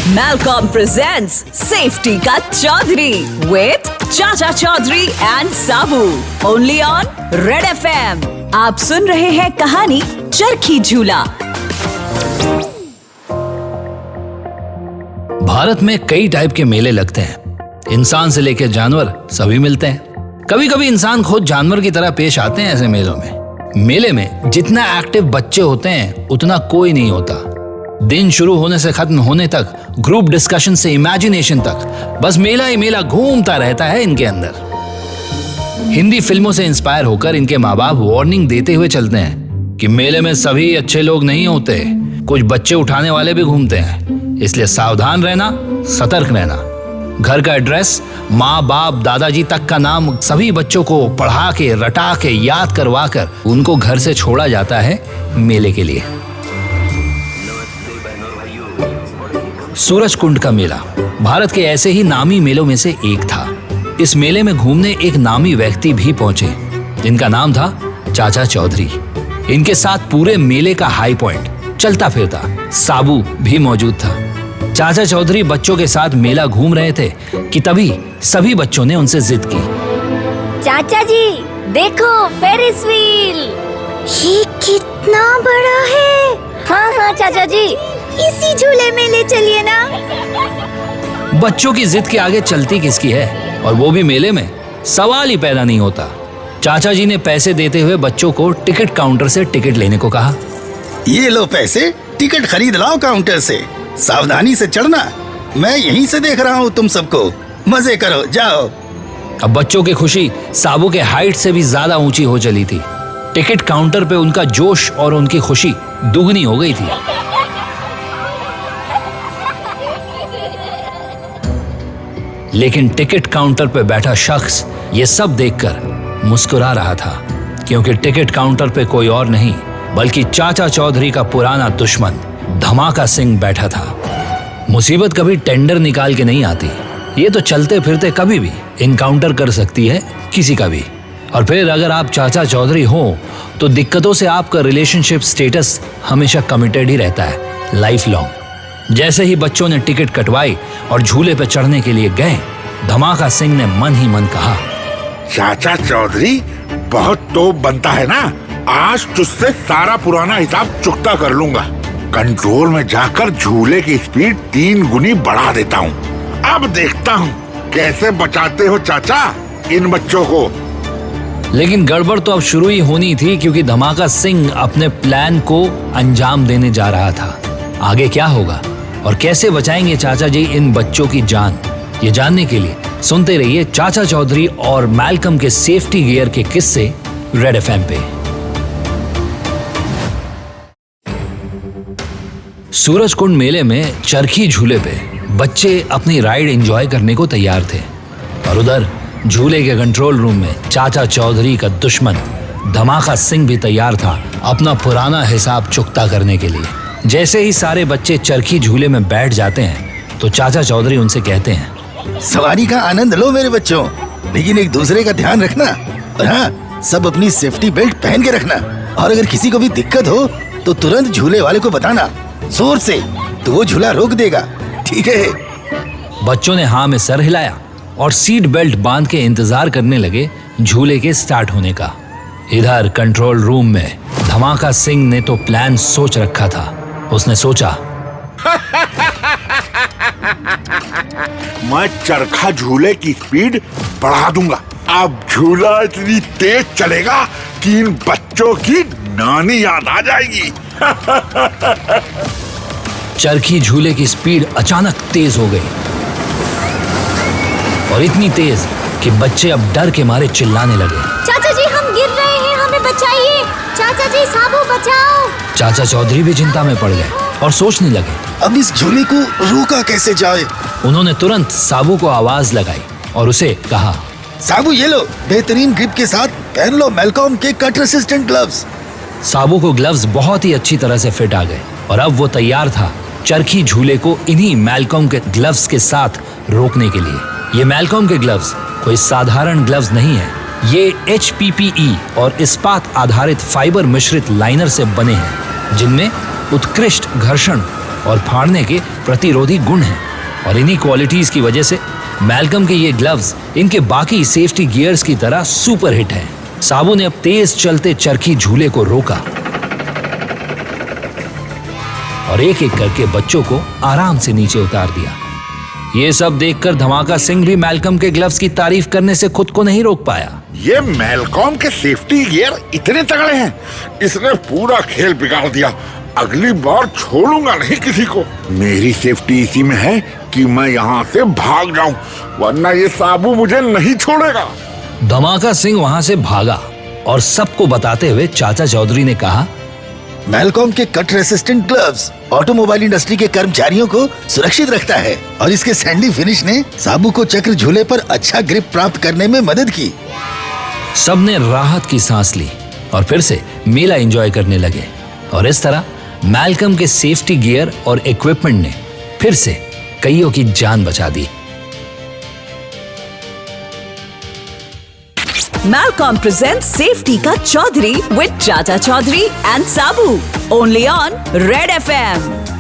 Malcolm presents Safety Ka Chaudhary with Chacha Chaudhary and Sabu. Only on Red FM. आप सुन रहे हैं कहानी चरखी झूला। भारत में कई टाइप के मेले लगते हैं। इंसान से लेकर जानवर सभी मिलते हैं। कभी कभी इंसान खुद जानवर की तरह पेश आते हैं ऐसे मेलों में। मेले में जितना एक्टिव बच्चे होते हैं उतना कोई नहीं होता। दिन शुरू होने से खत्म होने तक, ग्रुप डिस्कशन से इमेजिनेशन तक, बस मेला ही मेला घूमता रहता है इनके अंदर। हिंदी फिल्मों से इंस्पायर होकर इनके माँ बाप वार्निंग देते हुए चलते हैं कि मेले में सभी अच्छे लोग नहीं होते, कुछ बच्चे उठाने वाले भी घूमते हैं, इसलिए सावधान रहना, सतर्क रहना। घर का एड्रेस, माँ बाप, दादाजी तक का नाम सभी बच्चों को पढ़ा के, रटा के, याद करवा कर उनको घर से छोड़ा जाता है मेले के लिए। सूरज कुंड का मेला भारत के ऐसे ही नामी मेलों में से एक था। इस मेले में घूमने एक नामी व्यक्ति भी पहुंचे जिनका नाम था चाचा चौधरी। इनके साथ पूरे मेले का हाई पॉइंट चलता फिरता साबू भी मौजूद था। चाचा चौधरी बच्चों के साथ मेला घूम रहे थे कि तभी सभी बच्चों ने उनसे जिद की। चाचा जी देखो फेरिस व्हील, ये कितना बड़ा है। हाँ चाचा जी, इसी झूले में ले चलिए ना। बच्चों की जिद के आगे चलती किसकी है, और वो भी मेले में, सवाल ही पैदा नहीं होता। चाचा जी ने पैसे देते हुए बच्चों को टिकट काउंटर से टिकट लेने को कहा। ये लो पैसे, टिकट खरीद लाओ काउंटर से, सावधानी से चढ़ना, मैं यहीं से देख रहा हूँ तुम सबको, मजे करो, जाओ। अब बच्चों की खुशी साबू के हाइट से भी ज्यादा ऊंची हो चली थी। टिकट काउंटर पे उनका जोश और उनकी खुशी दुगनी हो गई थी। लेकिन टिकट काउंटर पे बैठा शख्स ये सब देखकर मुस्कुरा रहा था, क्योंकि टिकट काउंटर पे कोई और नहीं बल्कि चाचा चौधरी का पुराना दुश्मन धमाका सिंह बैठा था। मुसीबत कभी टेंडर निकाल के नहीं आती, ये तो चलते फिरते कभी भी इनकाउंटर कर सकती है किसी का भी। और फिर अगर आप चाचा चौधरी हो तो दिक्कतों से आपका रिलेशनशिप स्टेटस हमेशा कमिटेड ही रहता है, लाइफ लॉन्ग। जैसे ही बच्चों ने टिकट कटवाई और झूले पे चढ़ने के लिए गए, धमाका सिंह ने मन ही मन कहा, चाचा चौधरी बहुत तोप बनता है ना, आज तुझसे सारा पुराना हिसाब चुकता कर लूंगा। कंट्रोल में जाकर झूले की स्पीड 3 गुनी बढ़ा देता हूँ। अब देखता हूँ कैसे बचाते हो चाचा इन बच्चों को। लेकिन गड़बड़ तो अब शुरू ही होनी थी, क्योंकि धमाका सिंह अपने प्लान को अंजाम देने जा रहा था। आगे क्या होगा और कैसे बचाएंगे चाचा जी इन बच्चों की जान, ये जानने के लिए सुनते रहिए चाचा चौधरी और मैल्कम के सेफ्टी गियर के किस्से रेड एफएम पे। सूरज कुंड मेले में चरखी झूले पे बच्चे अपनी राइड एंजॉय करने को तैयार थे, और उधर झूले के कंट्रोल रूम में चाचा चौधरी का दुश्मन धमाका सिंह भी तैयार था अपना पुराना हिसाब चुकता करने के लिए। जैसे ही सारे बच्चे चरखी झूले में बैठ जाते हैं तो चाचा चौधरी उनसे कहते हैं, सवारी का आनंद लो मेरे बच्चों, लेकिन एक दूसरे का ध्यान रखना, और हाँ, सब अपनी सेफ्टी बेल्ट पहन के रखना, और अगर किसी को भी दिक्कत हो तो तुरंत झूले वाले को बताना जोर से, तो वो झूला रोक देगा, ठीक है? बच्चों ने हाँ में सर हिलाया और सीट बेल्ट बांध के इंतजार करने लगे झूले के स्टार्ट होने का। इधर कंट्रोल रूम में धमाका सिंह ने तो प्लान सोच रखा था। उसने सोचा, मैं चरखा झूले की स्पीड बढ़ा दूंगा। अब झूला इतनी तेज चलेगा कि इन बच्चों की नानी याद आ जाएगी। चरखी झूले की स्पीड अचानक तेज हो गई, और इतनी तेज कि बच्चे अब डर के मारे चिल्लाने लगे, चाचा जी हम गिर रहे हैं, हमें बचाइए, चाचा जी साबू बचाओ। चाचा चौधरी भी चिंता में पड़ गए और सोचने लगे, अब इस झूले को रोका कैसे जाए? उन्होंने तुरंत साबू को आवाज लगाई और उसे कहा, साबू ये लो, बेहतरीन ग्रिप के साथ पहन लो मैल्कॉम के कट रेसिस्टेंट ग्लव्स। साबू को ग्लव्स बहुत ही अच्छी तरह से फिट आ गए, और अब वो तैयार था चरखी झूले को इन्हीं मैल्कॉम के ग्लव्स के साथ रोकने के लिए। ये मैल्कॉम के ग्लव्स कोई साधारण ग्लव्स नहीं है, ये HPPE और इस्पात आधारित फाइबर मिश्रित लाइनर से बने हैं, जिनमें उत्कृष्ट घर्षण और फाड़ने के प्रतिरोधी गुण हैं। और इन्हीं क्वालिटीज की वजह से मैल्कम के ये ग्लव्स इनके बाकी सेफ्टी गियर्स की तरह सुपर हिट हैं। साबू ने अब तेज चलते चरखी झूले को रोका और एक एक करके बच्चों को आराम से नीचे उतार दिया। ये सब देखकर धमाका सिंह भी मैल्कम के ग्लव्स की तारीफ करने से खुद को नहीं रोक पाया। ये मैल्कॉम के सेफ्टी गियर इतने तगड़े हैं, इसने पूरा खेल बिगाड़ दिया। अगली बार छोड़ूंगा नहीं किसी को। मेरी सेफ्टी इसी में है कि मैं यहाँ से भाग जाऊं, वरना ये साबू मुझे नहीं छोड़ेगा। धमाका सिंह वहां से भागा और सबको बताते हुए चाचा चौधरी ने कहा, मैल्कॉम के cut resistant gloves automobile industry के कर्मचारियों को सुरक्षित रखता है और इसके सैंडी फिनिश ने साबू को चक्र झूले पर अच्छा ग्रिप प्राप्त करने में मदद की। सबने राहत की सांस ली और फिर से मेला एंजॉय करने लगे। और इस तरह मैल्कम के सेफ्टी गियर और इक्विपमेंट ने फिर से कईयों की जान बचा दी। Malcolm presents Safety Ka Chaudhary with Chacha Chaudhary and Sabu. Only on Red FM.